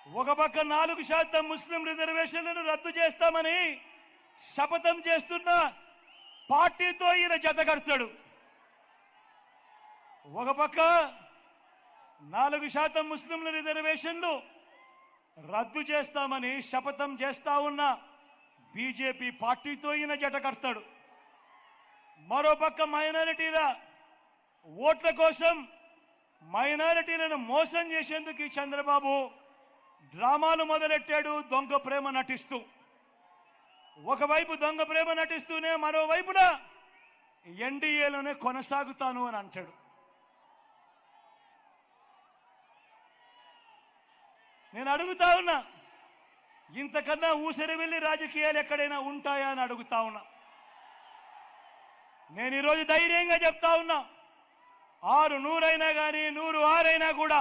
ఒక పక్క 4% ముస్లిం రిజర్వేషన్లను రద్దు చేస్తామని శపథం చేస్తున్న పార్టీతో ఈయన జతకడతాడు. ఒక పక్క 4% ముస్లింల రిజర్వేషన్లు రద్దు చేస్తామని శపథం చేస్తా ఉన్న బీజేపీ పార్టీతో ఈయన జతకడతాడు. మరోపక్క మైనారిటీల ఓట్ల కోసం మైనారిటీలను మోసం చేసేందుకు ఈ చంద్రబాబు డ్రామాలు మొదలెట్టాడు. దొంగ ప్రేమ నటిస్తూ ఒకవైపు దొంగ ప్రేమ నటిస్తూనే మరోవైపున ఎన్డీఏలోనే కొనసాగుతాను అని అంటాడు. నేను అడుగుతా ఉన్నా, ఇంతకన్నా ఊసరి వెళ్ళి రాజకీయాలు ఎక్కడైనా ఉంటాయా అని అడుగుతా ఉన్నా. నేను ఈరోజు ధైర్యంగా చెప్తా ఉన్నా, 6 100 అయినా కానీ 100 6 అయినా కూడా